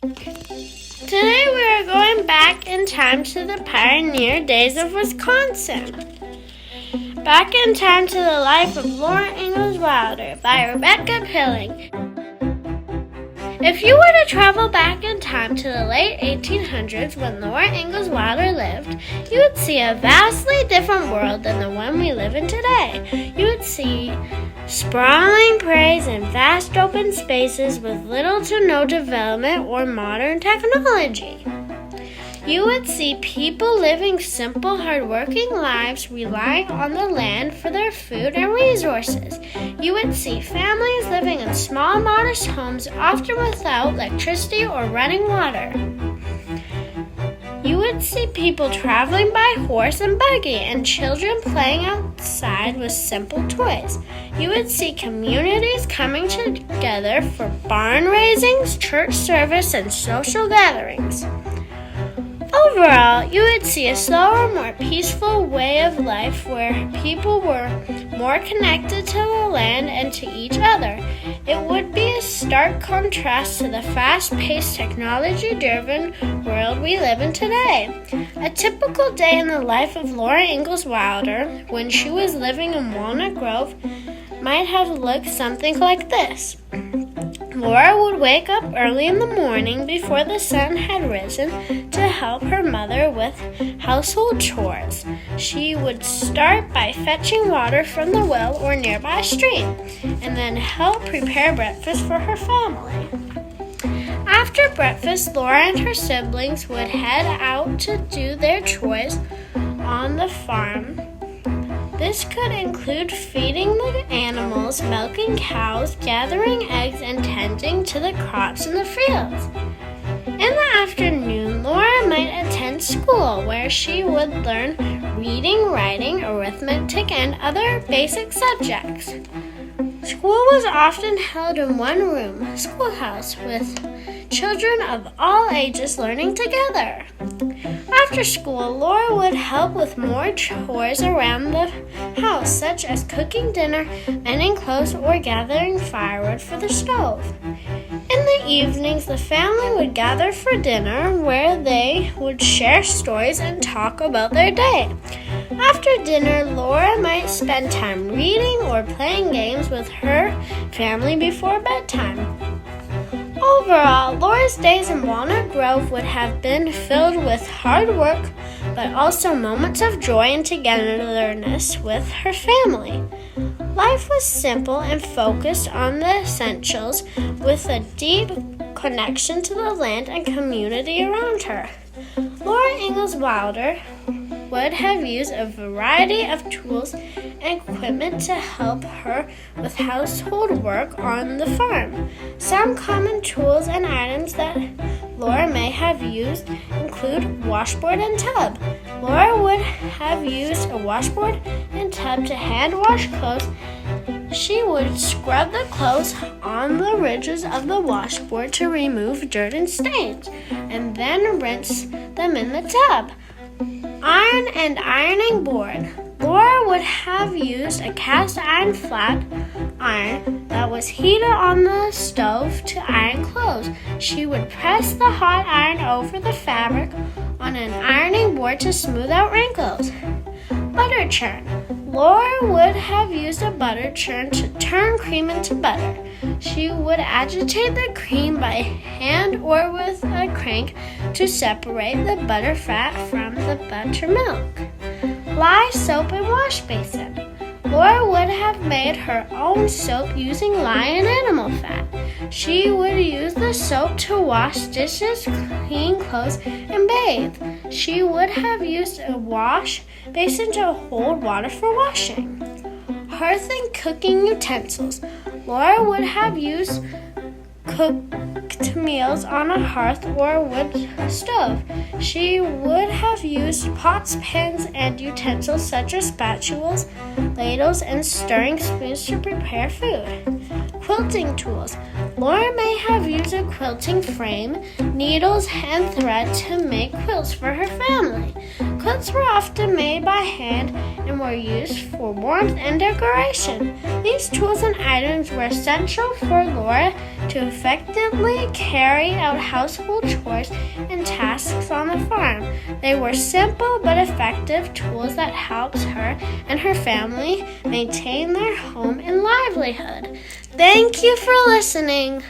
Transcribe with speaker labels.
Speaker 1: Today we are going back in time to the pioneer days of Wisconsin. Back in time to the life of Laura Ingalls Wilder by Becca. If you were to travel back in time to the late 1800s when Laura Ingalls Wilder lived, you would see a vastly different world than the one we live in today. You would see sprawling prairies and vast open spaces with little to no development or modern technology. You would see people living simple, hard-working lives, relying on the land for their food and resources. You would see families living in small, modest homes, often without electricity or running water. You would see people traveling by horse and buggy, and children playing outside with simple toys. You would see communities coming together for barn raisings, church service, and social gatherings. Overall, you would see a slower, more peaceful way of life where people were more connected to the land and to each other. It would be a stark contrast to the fast-paced, technology-driven world we live in today. A typical day in the life of Laura Ingalls Wilder, when she was living in Walnut Grove, might have looked something like this. Laura would wake up early in the morning before the sun had risen to help her mother with household chores. She would start by fetching water from the well or nearby stream, and then help prepare breakfast for her family. After breakfast, Laura and her siblings would head out to do their chores on the farm. This could include feeding the animals, milking cows, gathering eggs, and tending to the crops in the fields. In the afternoon, Laura might attend school, where she would learn reading, writing, arithmetic, and other basic subjects. School was often held in one room, schoolhouse, with children of all ages learning together. After school, Laura would help with more chores around the house, such as cooking dinner, mending clothes, or gathering firewood for the stove. In the evenings, the family would gather for dinner, where they would share stories and talk about their day. After dinner, Laura might spend time reading or playing games with her family before bedtime. Overall, Laura's days in Walnut Grove would have been filled with hard work, but also moments of joy and togetherness with her family. Life was simple and focused on the essentials, with a deep connection to the land and community around her. Laura Ingalls Wilder would have used a variety of tools and equipment to help her with household work on the farm. Some common tools and items that Laura may have used include washboard and tub. Laura would have used a washboard and tub to hand wash clothes. She would scrub the clothes on the ridges of the washboard to remove dirt and stains, and then rinse them in the tub. Iron and ironing board. Laura would have used a cast iron flat iron that was heated on the stove to iron clothes. She would press the hot iron over the fabric on an ironing board to smooth out wrinkles. Butter churn. Laura would have used a butter churn to turn cream into butter. She would agitate the cream by hand or with a crank to separate the butter fat from the buttermilk. Lye, soap, and wash basin. Laura would have made her own soap using lye and animal fat. She would use the soap to wash dishes, clean clothes, and bathe. She would have used a wash basin to hold water for washing. Hearth and cooking utensils. Laura would have used cooked meals on a hearth or wood stove. She would have used pots, pans, and utensils such as spatulas, ladles, and stirring spoons to prepare food. quilting tools. Laura may have used a quilting frame, needles, and thread to make quilts for her family. Quilts were often made by hand and were used for warmth and decoration. These tools and items were essential for Laura to effectively carry out household chores and tasks on the farm. They were simple but effective tools that helped her and her family maintain their home and livelihood. Thank you for listening.